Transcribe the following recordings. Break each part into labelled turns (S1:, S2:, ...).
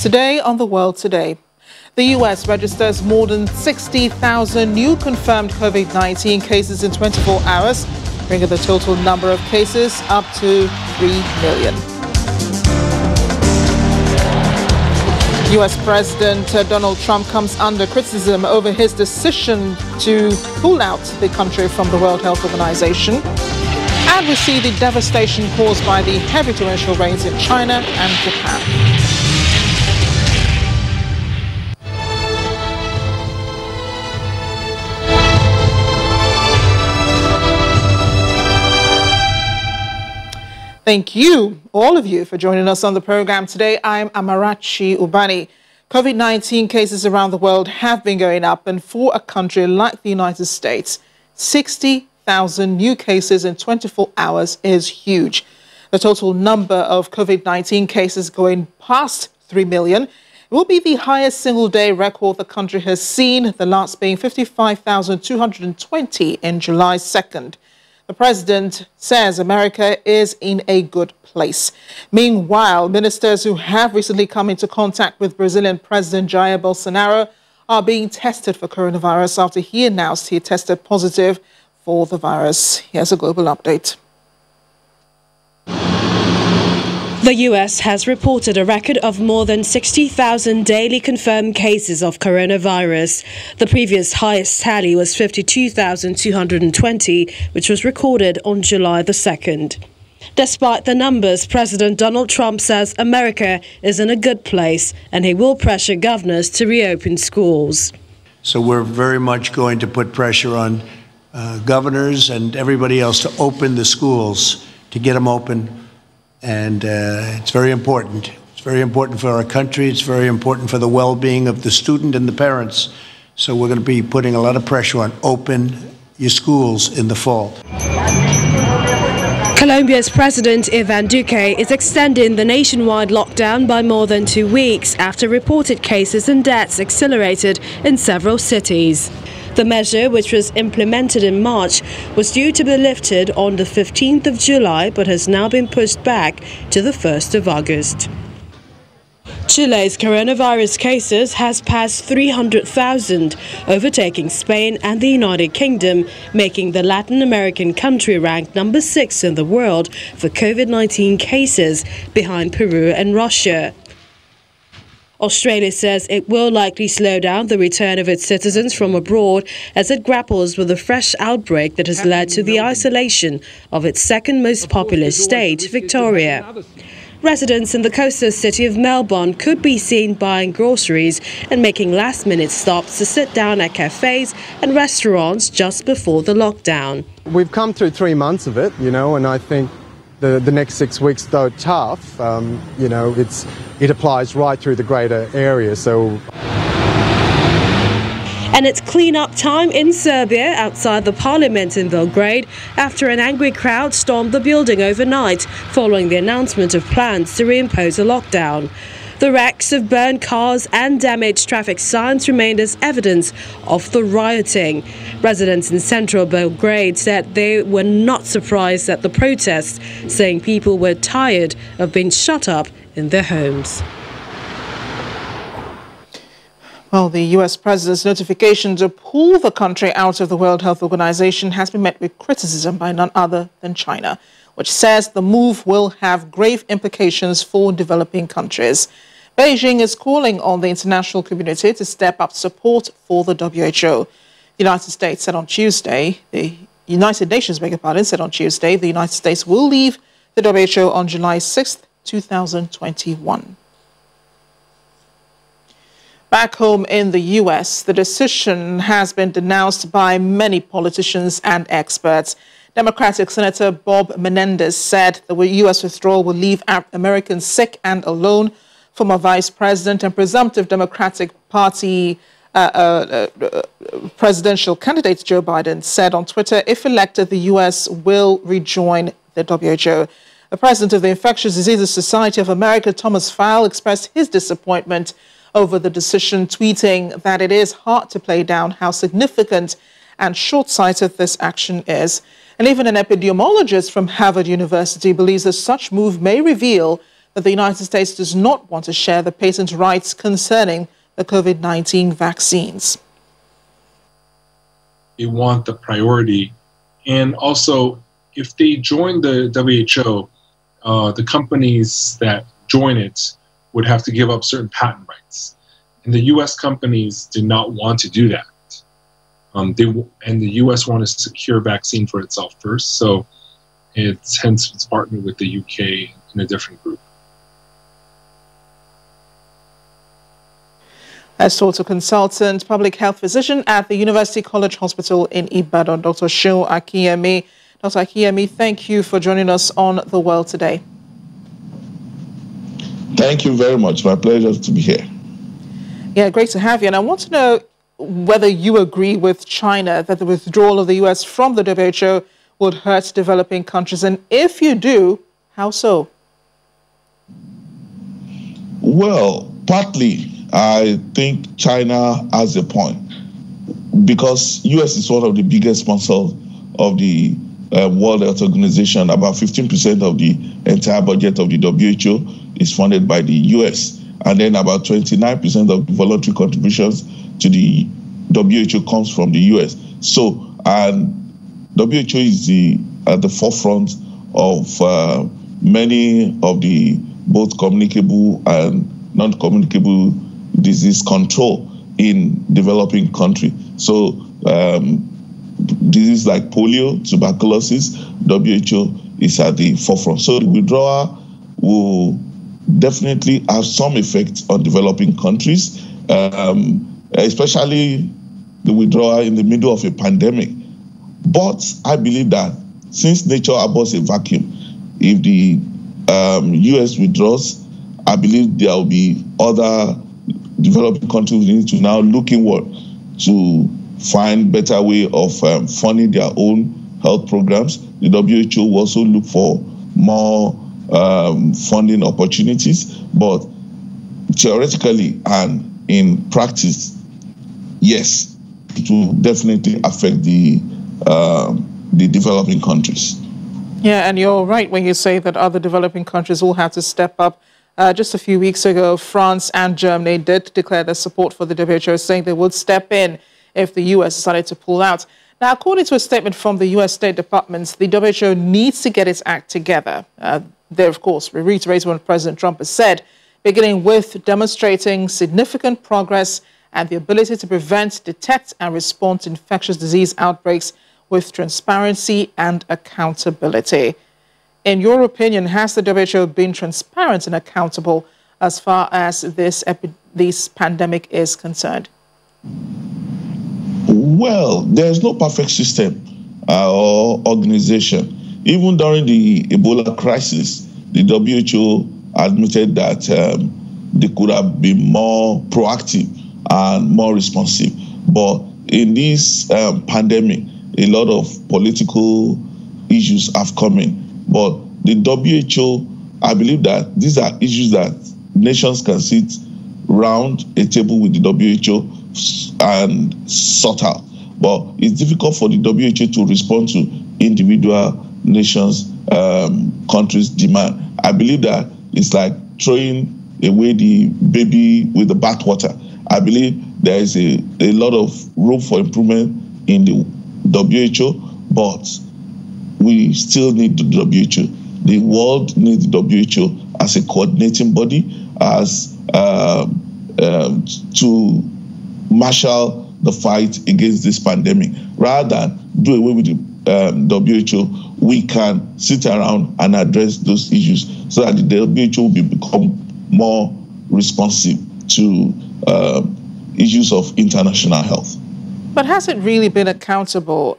S1: Today on The World Today, the U.S. registers more than 60,000 new confirmed COVID-19 cases in 24 hours, bringing the total number of cases up to 3 million. U.S. President Donald Trump comes under criticism over his decision to pull out the country from the World Health Organization. And we see the devastation caused by the heavy torrential rains in China and Japan. Thank you, all of you, for joining us on the program today. I'm Amarachi Ubani. COVID-19 cases around the world have been going up, and for a country like the United States, 60,000 new cases in 24 hours is huge. The total number of COVID-19 cases going past 3 million will be the highest single-day record the country has seen, the last being 55,220 in July 2nd. The president says America is in a good place. Meanwhile, ministers who have recently come into contact with Brazilian President Jair Bolsonaro are being tested for coronavirus after he announced he tested positive for the virus. Here's a global update.
S2: The U.S. has reported a record of more than 60,000 daily confirmed cases of coronavirus. The previous highest tally was 52,220, which was recorded on July the 2nd. Despite the numbers, President Donald Trump says America is in a good place and he will pressure governors to reopen schools.
S3: So we're very much going to put pressure on governors and everybody else to open the schools, to get them open. And it's very important. It's very important for our country. It's very important for the well-being of the student and the parents. So we're going to be putting a lot of pressure on open your schools in the fall.
S2: Colombia's President Iván Duque is extending the nationwide lockdown by more than 2 weeks after reported cases and deaths accelerated in several cities. The measure, which was implemented in March, was due to be lifted on the 15th of July, but has now been pushed back to the 1st of August. Chile's coronavirus cases has passed 300,000, overtaking Spain and the United Kingdom, making the Latin American country ranked number 6 in the world for COVID-19 cases, behind Peru and Russia. Australia says it will likely slow down the return of its citizens from abroad as it grapples with a fresh outbreak that has led to the isolation of its second most populous state, Victoria. Residents in the coastal city of Melbourne could be seen buying groceries and making last-minute stops to sit down at cafes and restaurants just before the lockdown.
S4: We've come through 3 months of it, and I think the next 6 weeks, though tough, it applies right through the greater area.
S2: And it's clean-up time in Serbia outside the parliament in Belgrade after an angry crowd stormed the building overnight following the announcement of plans to reimpose a lockdown. The wrecks of burned cars and damaged traffic signs remained as evidence of the rioting. Residents in central Belgrade said they were not surprised at the protests, saying people were tired of being shut up in their homes.
S1: Well, the U.S. president's notification to pull the country out of the World Health Organization has been met with criticism by none other than China, which says the move will have grave implications for developing countries. Beijing is calling on the international community to step up support for the WHO. The United States said on Tuesday, the United Nations, said on Tuesday, the United States will leave the WHO on July 6th, 2021. Back home in the U.S., the decision has been denounced by many politicians and experts. Democratic Senator Bob Menendez said the U.S. withdrawal will leave Americans sick and alone. Former Vice President and presumptive Democratic Party presidential candidate Joe Biden said on Twitter, if elected, the U.S. will rejoin the WHO. The president of the Infectious Diseases Society of America, Thomas Fowle, expressed his disappointment over the decision, tweeting that it is hard to play down how significant and short-sighted this action is. And even an epidemiologist from Harvard University believes that such move may reveal that the United States does not want to share the patent's rights concerning the COVID-19 vaccines.
S5: They want the priority. And also, if they join the WHO, the companies that join it would have to give up certain patent rights. And the U.S. companies did not want to do that. And the U.S. wanted to secure vaccine for itself first, so hence it's partnered with the U.K. in a different group.
S1: As told to consultant, public health physician at the University College Hospital in Ibadan, Dr. Seun Akinyemi. Dr. Akinyemi, thank you for joining us on The World Today.
S6: Thank you very much. My pleasure to be here.
S1: Yeah, great to have you. And I want to know whether you agree with China that the withdrawal of the U.S. from the WHO would hurt developing countries. And if you do, how so?
S6: Well, partly, I think China has a point because U.S. is one of the biggest sponsors of the World Health Organization. About 15% of the entire budget of the WHO is funded by the U.S. And then about 29% of the voluntary contributions to the WHO comes from the U.S. So, and WHO is at the forefront of many of the both communicable and non-communicable disease control in developing countries. So, diseases like polio, tuberculosis, WHO is at the forefront. So the withdrawal will definitely have some effect on developing countries, especially the withdrawal in the middle of a pandemic. But I believe that since nature abhors a vacuum, if the US withdraws, I believe there will be other developing countries need to now look inward to find better way of funding their own health programs. The WHO will also look for more funding opportunities, but theoretically and in practice, yes, it will definitely affect the developing countries.
S1: Yeah, and you're right when you say that other developing countries will have to step up. Just a few weeks ago, France and Germany did declare their support for the WHO, saying they would step in if the U.S. decided to pull out. Now, according to a statement from the U.S. State Department, the WHO needs to get its act together. There, of course, reiterating what President Trump has said, beginning with demonstrating significant progress and the ability to prevent, detect, and respond to infectious disease outbreaks with transparency and accountability. In your opinion, has the WHO been transparent and accountable as far as this pandemic is concerned?
S6: Well, there's no perfect system or organization. Even during the Ebola crisis, the WHO admitted that they could have been more proactive and more responsive. But in this pandemic, a lot of political issues have come in. But the WHO, I believe that these are issues that nations can sit round a table with the WHO and sort out. But it's difficult for the WHO to respond to individual nations, countries' demand. I believe that it's like throwing away the baby with the bathwater. I believe there is a lot of room for improvement in the WHO, but we still need the WHO. The world needs the WHO as a coordinating body, as to marshal the fight against this pandemic. Rather than do away with the WHO, we can sit around and address those issues so that the WHO will become more responsive to issues of international health.
S1: But has it really been accountable?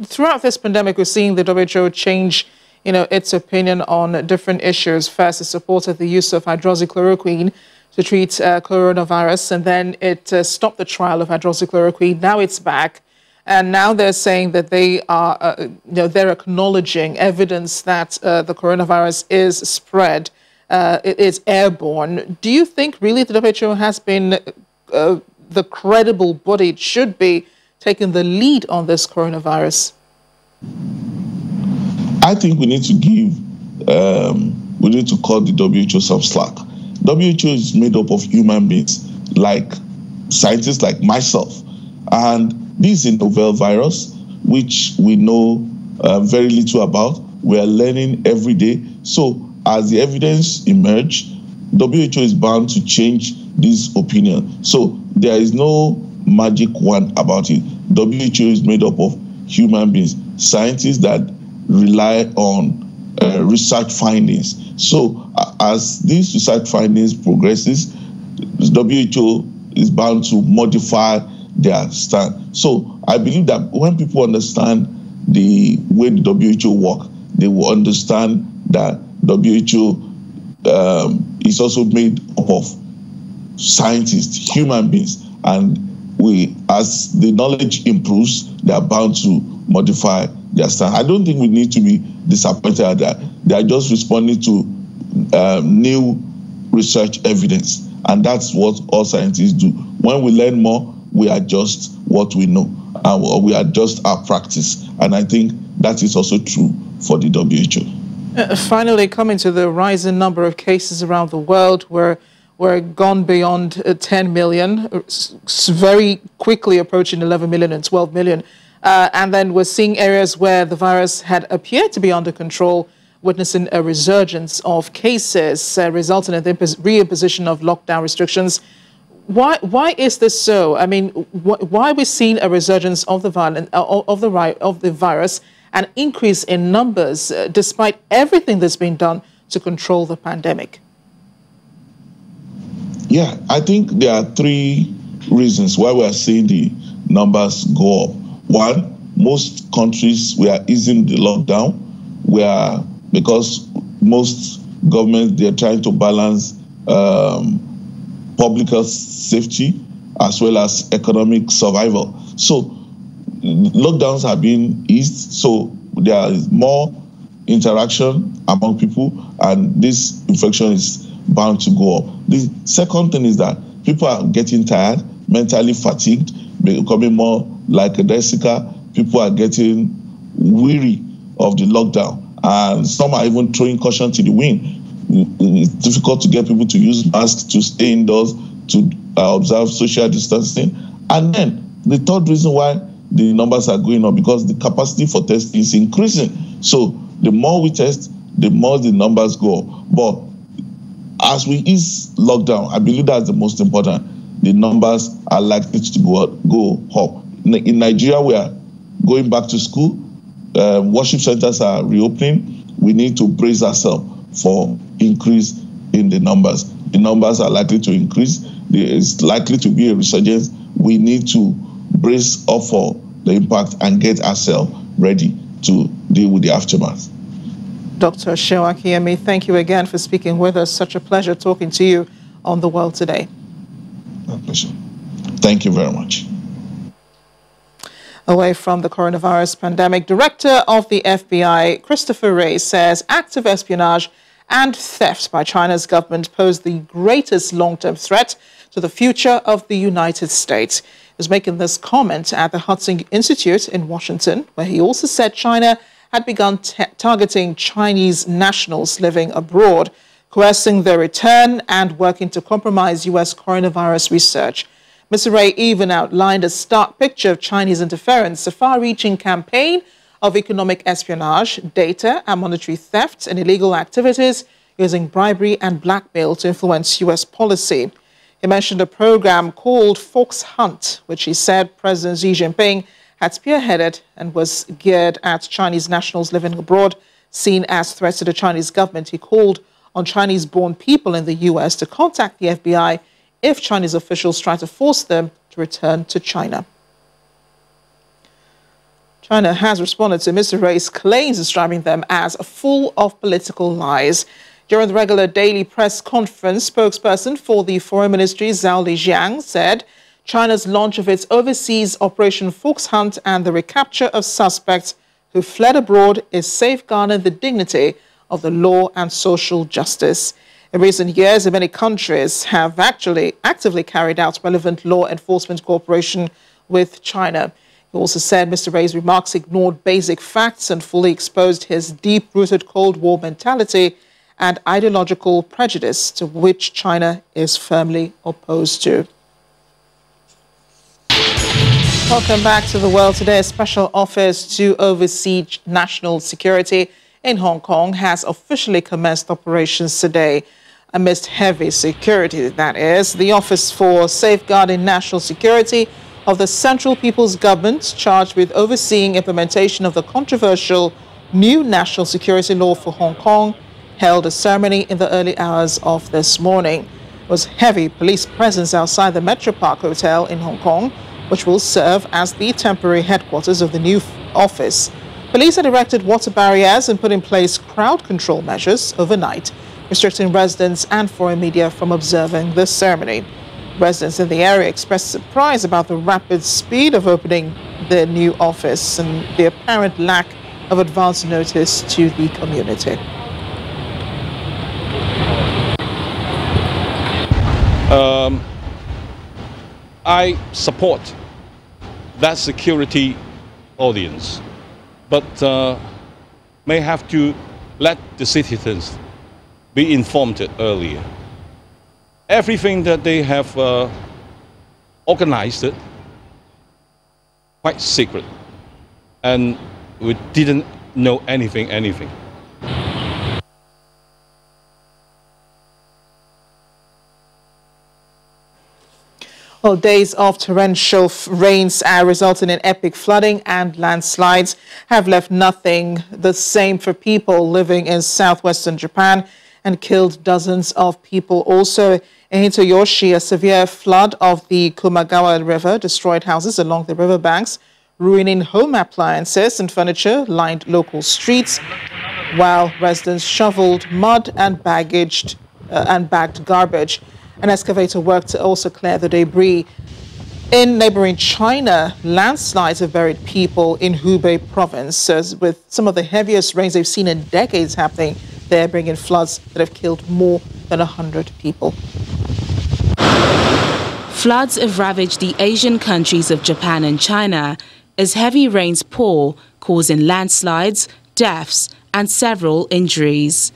S1: Throughout this pandemic, we're seeing the WHO change, its opinion on different issues. First, it supported the use of hydroxychloroquine to treat coronavirus, and then it stopped the trial of hydroxychloroquine. Now it's back, and now they're saying that they are, they're acknowledging evidence that the coronavirus is spread, it is airborne. Do you think really the WHO has been the credible body it should be taking the lead on this coronavirus?
S6: I think we need to give we need to cut the WHO some slack. WHO is made up of human beings, like scientists like myself. And this is a novel virus, which we know very little about. We are learning every day. So as the evidence emerge, WHO is bound to change this opinion. So there is no magic wand about it. WHO is made up of human beings, scientists that rely on research findings. So as these research findings progresses, WHO is bound to modify their stand. So I believe that when people understand the way the WHO work, they will understand that WHO is also made up of scientists, human beings, and as the knowledge improves, they are bound to modify their stand. I don't think we need to be disappointed at that. They are just responding to new research evidence, and that's what all scientists do. When we learn more, we adjust what we know, and we adjust our practice, and I think that is also true for the WHO.
S1: Finally, coming to the rising number of cases around the world, we're gone beyond 10 million, very quickly approaching 11 million and 12 million. And then we're seeing areas where the virus had appeared to be under control, witnessing a resurgence of cases, resulting in the reimposition of lockdown restrictions. Why is this so? I mean, why are we seeing a resurgence of the virus, an increase in numbers, despite everything that's been done to control the pandemic?
S6: Yeah, I think there are three reasons why we are seeing the numbers go up. One, most countries were easing the lockdown, because most governments, they're trying to balance public health safety as well as economic survival. So lockdowns have been eased, so there is more interaction among people, and this infection is bound to go up. The second thing is that people are getting tired, mentally fatigued, becoming more lackadaisical. People are getting weary of the lockdown, and some are even throwing caution to the wind. It's difficult to get people to use masks, to stay indoors, to observe social distancing. And then the third reason why the numbers are going up, because the capacity for testing is increasing. So the more we test, the more the numbers go up. But as we ease lockdown, I believe that's the most important. The numbers are likely to go up. In Nigeria, we are going back to school. Worship centers are reopening. We need to brace ourselves for increase in the numbers. The numbers are likely to increase. There is likely to be a resurgence. We need to brace up for the impact and get ourselves ready to deal with the aftermath.
S1: Dr. Seun Akinyemi, thank you again for speaking with us. Such a pleasure talking to you on The World Today.
S6: My pleasure. Thank you very much.
S1: Away from the coronavirus pandemic, Director of the FBI, Christopher Wray, says active espionage and theft by China's government pose the greatest long-term threat to the future of the United States. He was making this comment at the Hudson Institute in Washington, where he also said China had begun targeting Chinese nationals living abroad, coercing their return and working to compromise U.S. coronavirus research. Mr. Wray even outlined a stark picture of Chinese interference, a far-reaching campaign of economic espionage, data and monetary theft, and illegal activities using bribery and blackmail to influence U.S. policy. He mentioned a program called Fox Hunt, which he said President Xi Jinping had spearheaded and was geared at Chinese nationals living abroad, seen as threats to the Chinese government. He called on Chinese-born people in the U.S. to contact the FBI if Chinese officials try to force them to return to China. China has responded to Mr. Wray's claims, describing them as full of political lies. During the regular daily press conference, spokesperson for the Foreign Ministry, Zhao Lijiang, said China's launch of its overseas Operation Fox Hunt and the recapture of suspects who fled abroad is safeguarding the dignity of the law and social justice. In recent years, many countries have actually actively carried out relevant law enforcement cooperation with China. He also said Mr. Wray's remarks ignored basic facts and fully exposed his deep-rooted Cold War mentality and ideological prejudice to which China is firmly opposed to. Welcome back to The World Today. A special office to oversee national security in Hong Kong has officially commenced operations today. Amidst heavy security, that is, the Office for Safeguarding National Security of the Central People's Government, charged with overseeing implementation of the controversial new national security law for Hong Kong, held a ceremony in the early hours of this morning. There was heavy police presence outside the Metro Park Hotel in Hong Kong, which will serve as the temporary headquarters of the new office. Police had erected water barriers and put in place crowd control measures overnight, restricting residents and foreign media from observing this ceremony. Residents in the area expressed surprise about the rapid speed of opening the new office and the apparent lack of advance notice to the community.
S7: I support that security audience, but may have to let the citizens be informed earlier. Everything that they have organized quite secret, and we didn't know anything.
S1: Well, days of torrential rains resulting in epic flooding and landslides have left nothing the same for people living in southwestern Japan and killed dozens of people. Also, in Hitoyoshi, a severe flood of the Kumagawa River destroyed houses along the riverbanks, ruining home appliances and furniture lined local streets, while residents shoveled mud and bagged garbage. An excavator worked to also clear the debris. In neighboring China, landslides have buried people in Hubei province, with some of the heaviest rains they've seen in decades happening there, bringing floods that have killed more than 100 people.
S8: Floods have ravaged the Asian countries of Japan and China as heavy rains pour, causing landslides, deaths, and several injuries.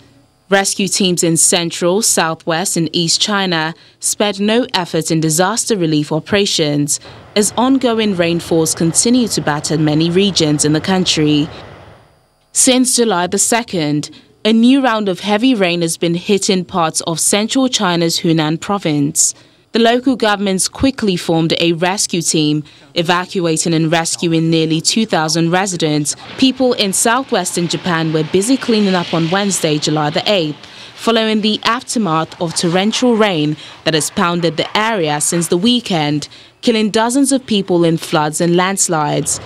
S8: Rescue teams in central, southwest, and east China spared no effort in disaster relief operations as ongoing rainfalls continue to batter many regions in the country. Since July the 2nd, a new round of heavy rain has been hitting parts of central China's Hunan province. The local governments quickly formed a rescue team, evacuating and rescuing nearly 2,000 residents. People in southwestern Japan were busy cleaning up on Wednesday, July the 8th, following the aftermath of torrential rain that has pounded the area since the weekend, killing dozens of people in floods and landslides.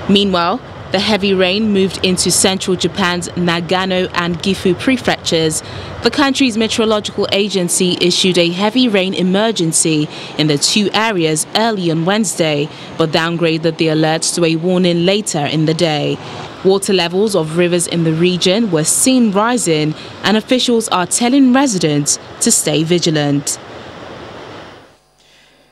S8: Meanwhile, the heavy rain moved into central Japan's Nagano and Gifu prefectures. The country's meteorological agency issued a heavy rain emergency in the two areas early on Wednesday, but downgraded the alerts to a warning later in the day. Water levels of rivers in the region were seen rising, and officials are telling residents to stay vigilant.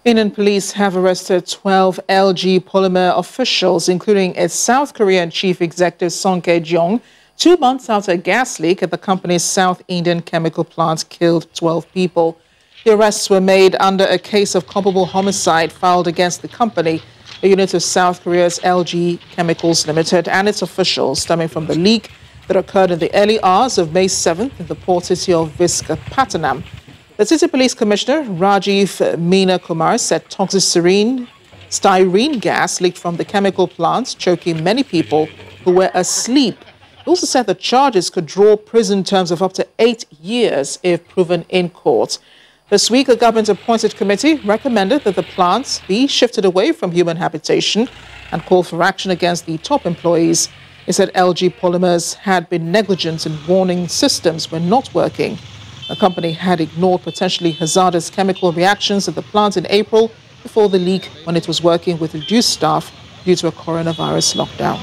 S1: Indian police have arrested 12 LG Polymer officials, including its South Korean chief executive Song Kye-jong, 2 months after a gas leak at the company's South Indian chemical plant killed 12 people. The arrests were made under a case of culpable homicide filed against the company, a unit of South Korea's LG Chemicals Limited, and its officials, stemming from the leak that occurred in the early hours of May 7th in the port city of Visakhapatnam. The City Police Commissioner, Rajiv Meena Kumar, said toxic styrene gas leaked from the chemical plant, choking many people who were asleep. He also said the charges could draw prison terms of up to 8 years if proven in court. This week, a government-appointed committee recommended that the plant be shifted away from human habitation and called for action against the top employees. It said LG Polymers had been negligent in warning systems were not working. The company had ignored potentially hazardous chemical reactions at the plant in April before the leak, when it was working with reduced staff due to a coronavirus lockdown.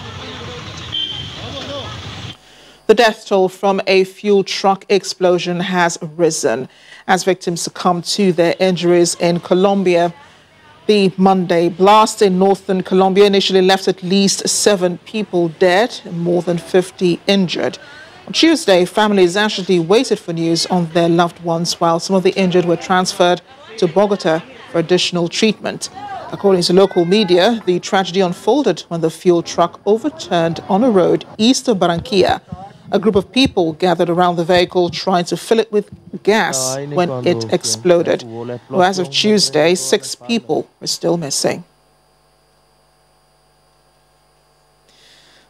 S1: The death toll from a fuel truck explosion has risen as victims succumb to their injuries in Colombia. The Monday blast in northern Colombia initially left at least 7 people dead and more than 50 injured. On Tuesday, families anxiously waited for news on their loved ones while some of the injured were transferred to Bogota for additional treatment. According to local media, the tragedy unfolded when the fuel truck overturned on a road east of Barranquilla. A group of people gathered around the vehicle trying to fill it with gas when it exploded. Well, as of Tuesday, 6 people were still missing.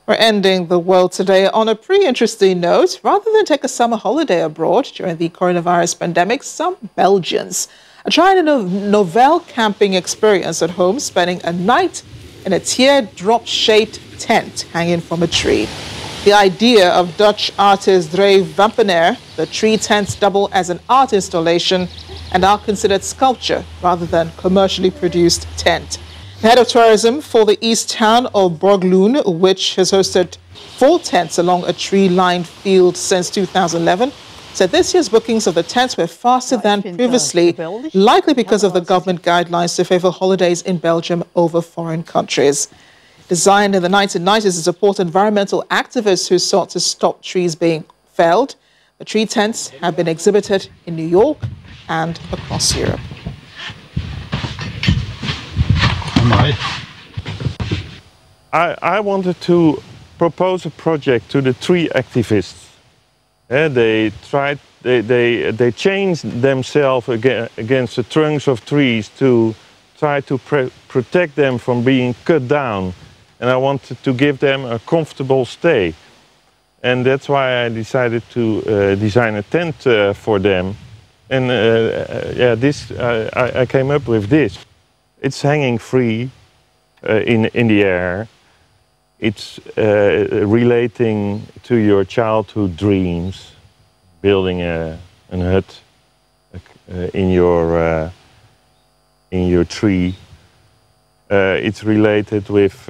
S1: We're ending the world today on a pretty interesting note. Rather than take a summer holiday abroad during the coronavirus pandemic, some Belgians are trying a novel camping experience at home, spending a night in a teardrop-shaped tent hanging from a tree. The idea of Dutch artist Dre Vampenaar, the tree tents double as an art installation and are considered sculpture rather than commercially produced tent. The head of tourism for the east town of Borgloon, which has hosted 4 tents along a tree-lined field since 2011, said this year's bookings of the tents were faster than previously, likely because of the government guidelines to favor holidays in Belgium over foreign countries. Designed in the 1990s to support environmental activists who sought to stop trees being felled, the tree tents have been exhibited in New York and across Europe.
S9: I wanted to propose a project to the tree activists. They changed themselves against the trunks of trees to try to protect them from being cut down. And I wanted to give them a comfortable stay. And that's why I decided to design a tent for them. And I came up with this. It's hanging free in the air. It's relating to your childhood dreams, building a hut in your tree. It's related with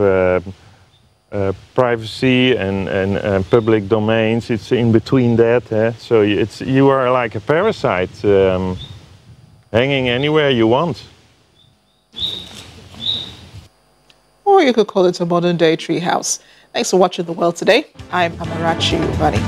S9: privacy and public domains. It's in between that. So you are like a parasite, hanging anywhere you want.
S1: Or you could call it a modern-day treehouse. Thanks for watching The World Today. I'm Amarachi Ubani.